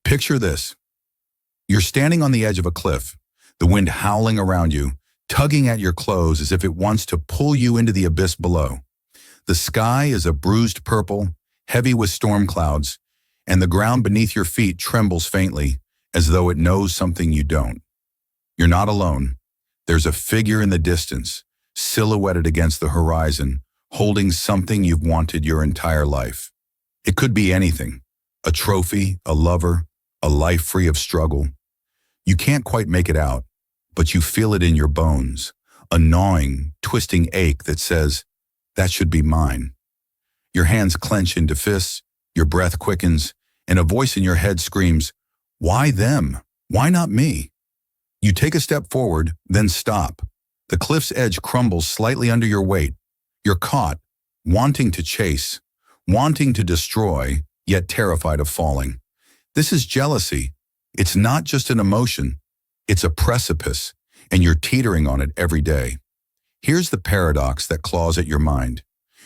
Picture this. You're standing on the edge of a cliff, the wind howling around you, tugging at your clothes as if it wants to pull you into the abyss below. The sky is a bruised purple, heavy with storm clouds, and the ground beneath your feet trembles faintly, as though it knows something you don't. You're not alone. There's a figure in the distance, silhouetted against the horizon, holding something you've wanted your entire life. It could be anything: a trophy, a lover, a life free of struggle. You can't quite make it out, but you feel it in your bones, a gnawing, twisting ache that says, "That should be mine." Your hands clench into fists, your breath quickens, and a voice in your head screams, "Why them? Why not me?" You take a step forward, then stop. The cliff's edge crumbles slightly under your weight. You're caught, wanting to chase, wanting to destroy, yet terrified of falling. This is jealousy. It's not just an emotion. It's a precipice, and you're teetering on it every day. Here's the paradox that claws at your mind.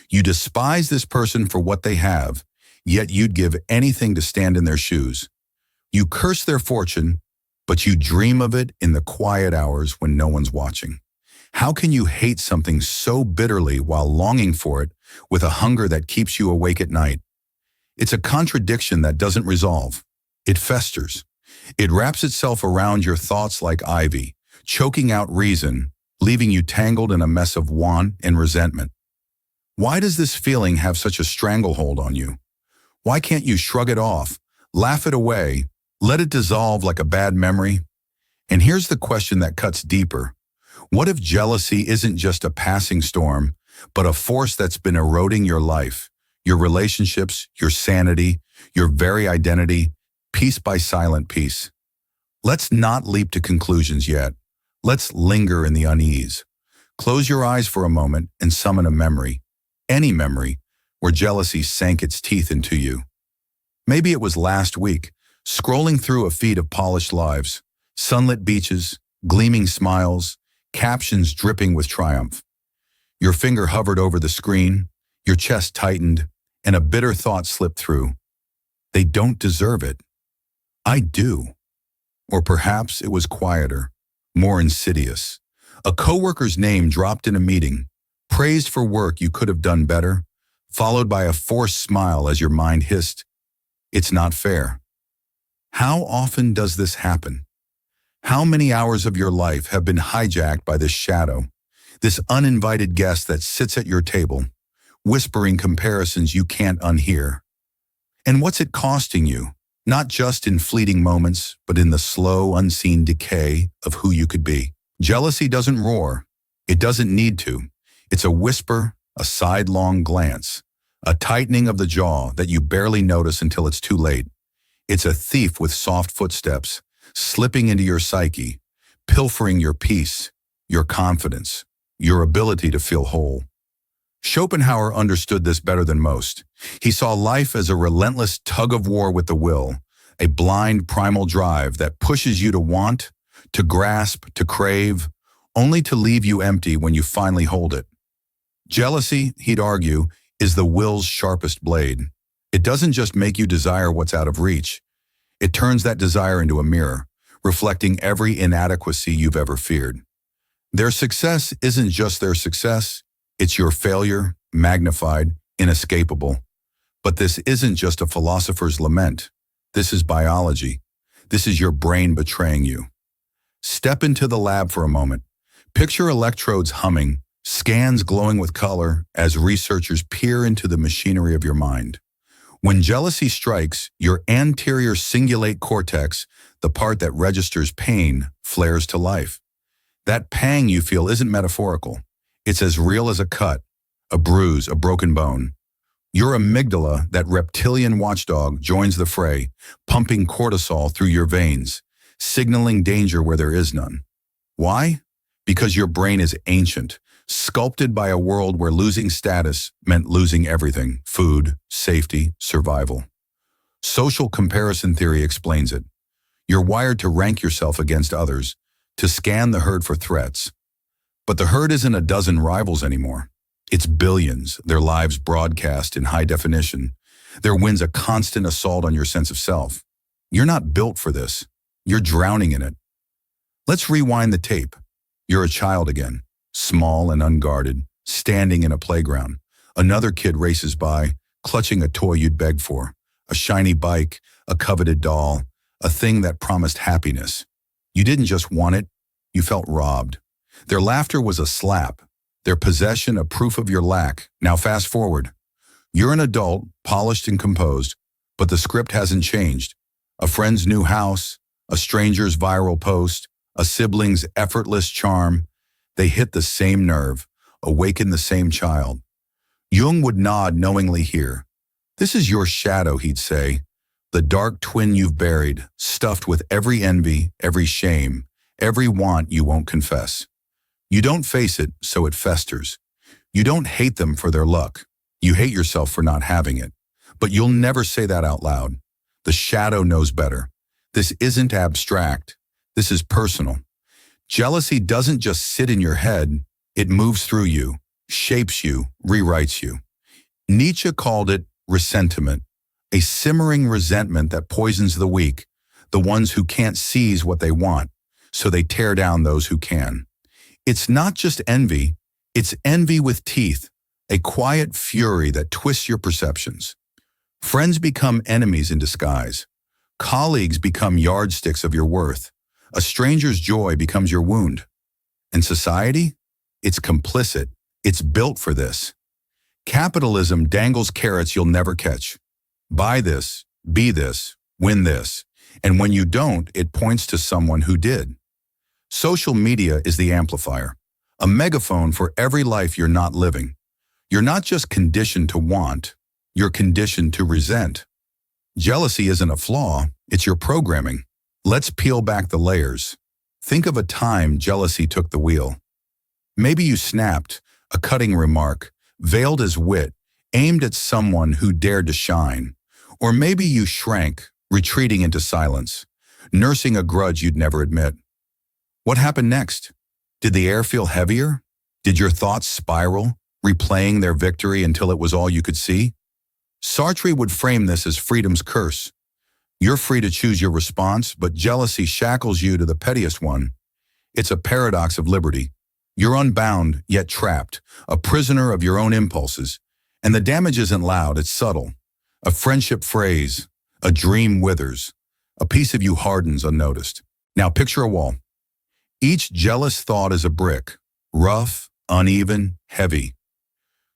You despise this person for what they have, yet you'd give anything to stand in their shoes. You curse their fortune, but you dream of it in the quiet hours when no one's watching. How can you hate something so bitterly while longing for it with a hunger that keeps you awake at night? It's a contradiction that doesn't resolve. It festers. It wraps itself around your thoughts like ivy, choking out reason, leaving you tangled in a mess of want and resentment. Why does this feeling have such a stranglehold on you? Why can't you shrug it off, laugh it away, let it dissolve like a bad memory? And here's the question that cuts deeper. What if jealousy isn't just a passing storm, but a force that's been eroding your life, your relationships, your sanity, your very identity, piece by silent piece? Let's not leap to conclusions yet. Let's linger in the unease. Close your eyes for a moment and summon a memory, any memory, where jealousy sank its teeth into you. Maybe it was last week, scrolling through a feed of polished lives, sunlit beaches, gleaming smiles, captions dripping with triumph. Your finger hovered over the screen, your chest tightened, and a bitter thought slipped through. They don't deserve it. I do. Or perhaps it was quieter, more insidious. A coworker's name dropped in a meeting, praised for work you could have done better, followed by a forced smile as your mind hissed, "It's not fair." How often does this happen? How many hours of your life have been hijacked by this shadow, this uninvited guest that sits at your table, whispering comparisons you can't unhear? And what's it costing you? Not just in fleeting moments, but in the slow, unseen decay of who you could be. Jealousy doesn't roar. It doesn't need to. It's a whisper, a sidelong glance, a tightening of the jaw that you barely notice until it's too late. It's a thief with soft footsteps, slipping into your psyche, pilfering your peace, your confidence, your ability to feel whole. Schopenhauer understood this better than most. He saw life as a relentless tug-of-war with the will, a blind primal drive that pushes you to want, to grasp, to crave, only to leave you empty when you finally hold it. Jealousy, he'd argue, is the will's sharpest blade. It doesn't just make you desire what's out of reach. It turns that desire into a mirror, reflecting every inadequacy you've ever feared. Their success isn't just their success. It's your failure, magnified, inescapable. But this isn't just a philosopher's lament. This is biology. This is your brain betraying you. Step into the lab for a moment. Picture electrodes humming, scans glowing with color as researchers peer into the machinery of your mind. When jealousy strikes, your anterior cingulate cortex, the part that registers pain, flares to life. That pang you feel isn't metaphorical. It's as real as a cut, a bruise, a broken bone. Your amygdala, that reptilian watchdog, joins the fray, pumping cortisol through your veins, signaling danger where there is none. Why? Because your brain is ancient, sculpted by a world where losing status meant losing everything: food, safety, survival. Social comparison theory explains it. You're wired to rank yourself against others, to scan the herd for threats. But the herd isn't a dozen rivals anymore. It's billions, their lives broadcast in high definition. Their wins a constant assault on your sense of self. You're not built for this. You're drowning in it. Let's rewind the tape. You're a child again, small and unguarded, standing in a playground. Another kid races by, clutching a toy you'd beg for, a shiny bike, a coveted doll, a thing that promised happiness. You didn't just want it, you felt robbed. Their laughter was a slap, their possession a proof of your lack. Now fast forward. You're an adult, polished and composed, but the script hasn't changed. A friend's new house, a stranger's viral post, a sibling's effortless charm, they hit the same nerve, awaken the same child. Jung would nod knowingly here. This is your shadow, he'd say, the dark twin you've buried, stuffed with every envy, every shame, every want you won't confess. You don't face it, so it festers. You don't hate them for their luck. You hate yourself for not having it. But you'll never say that out loud. The shadow knows better. This isn't abstract. This is personal. Jealousy doesn't just sit in your head. It moves through you, shapes you, rewrites you. Nietzsche called it ressentiment, a simmering resentment that poisons the weak, the ones who can't seize what they want, so they tear down those who can. It's not just envy, it's envy with teeth, a quiet fury that twists your perceptions. Friends become enemies in disguise. Colleagues become yardsticks of your worth. A stranger's joy becomes your wound. And society? It's complicit. It's built for this. Capitalism dangles carrots you'll never catch. Buy this, be this, win this. And when you don't, it points to someone who did. Social media is the amplifier, a megaphone for every life you're not living. You're not just conditioned to want, you're conditioned to resent. Jealousy isn't a flaw, it's your programming. Let's peel back the layers. Think of a time jealousy took the wheel. Maybe you snapped, a cutting remark, veiled as wit, aimed at someone who dared to shine. Or maybe you shrank, retreating into silence, nursing a grudge you'd never admit. What happened next? Did the air feel heavier? Did your thoughts spiral, replaying their victory until it was all you could see? Sartre would frame this as freedom's curse. You're free to choose your response, but jealousy shackles you to the pettiest one. It's a paradox of liberty. You're unbound, yet trapped, a prisoner of your own impulses. And the damage isn't loud, it's subtle. A friendship phrase, a dream withers, a piece of you hardens unnoticed. Now picture a wall. Each jealous thought is a brick, rough, uneven, heavy.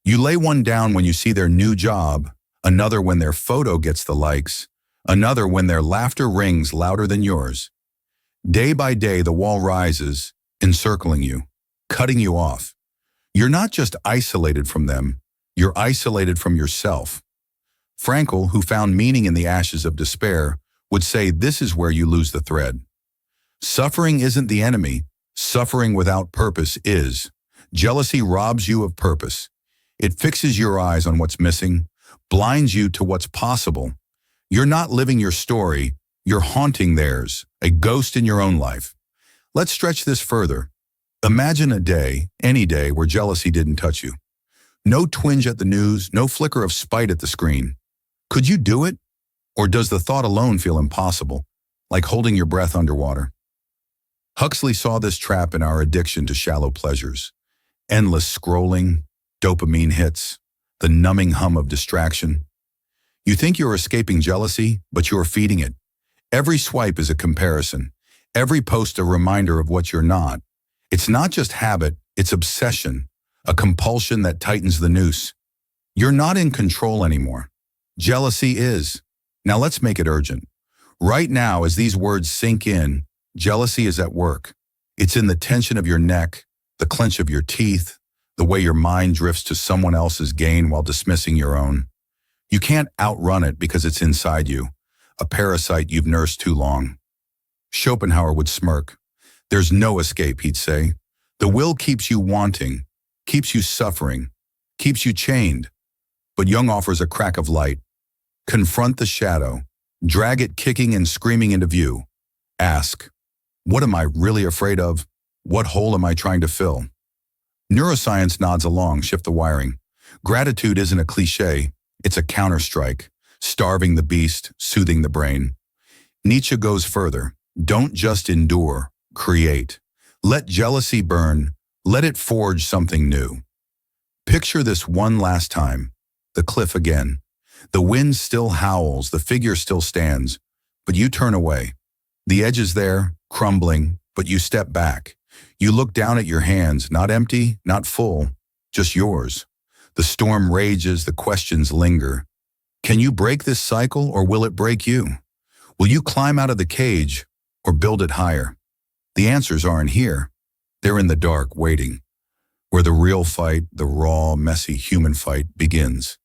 You lay one down when you see their new job, another when their photo gets the likes, another when their laughter rings louder than yours. Day by day, the wall rises, encircling you, cutting you off. You're not just isolated from them, you're isolated from yourself. Frankl, who found meaning in the ashes of despair, would say this is where you lose the thread. Suffering isn't the enemy. Suffering without purpose is. Jealousy robs you of purpose. It fixes your eyes on what's missing, blinds you to what's possible. You're not living your story, you're haunting theirs, a ghost in your own life. Let's stretch this further. Imagine a day, any day, where jealousy didn't touch you. No twinge at the news, no flicker of spite at the screen. Could you do it? Or does the thought alone feel impossible, like holding your breath underwater? Huxley saw this trap in our addiction to shallow pleasures. Endless scrolling, dopamine hits, the numbing hum of distraction. You think you're escaping jealousy, but you're feeding it. Every swipe is a comparison. Every post a reminder of what you're not. It's not just habit, it's obsession, a compulsion that tightens the noose. You're not in control anymore. Jealousy is. Now let's make it urgent. Right now, as these words sink in, jealousy is at work. It's in the tension of your neck, the clench of your teeth, the way your mind drifts to someone else's gain while dismissing your own. You can't outrun it because it's inside you, a parasite you've nursed too long. Schopenhauer would smirk. There's no escape, he'd say. The will keeps you wanting, keeps you suffering, keeps you chained. But Jung offers a crack of light. Confront the shadow, drag it kicking and screaming into view. Ask, what am I really afraid of? What hole am I trying to fill? Neuroscience nods along, shift the wiring. Gratitude isn't a cliche, it's a counterstrike, starving the beast, soothing the brain. Nietzsche goes further. Don't just endure, create. Let jealousy burn, let it forge something new. Picture this one last time. The cliff again. The wind still howls, the figure still stands, but you turn away. The edge is there, crumbling, but you step back. You look down at your hands, not empty, not full, just yours. The storm rages, the questions linger. Can you break this cycle, or will it break you? Will you climb out of the cage, or build it higher? The answers aren't here. They're in the dark, waiting, where the real fight, the raw, messy human fight begins.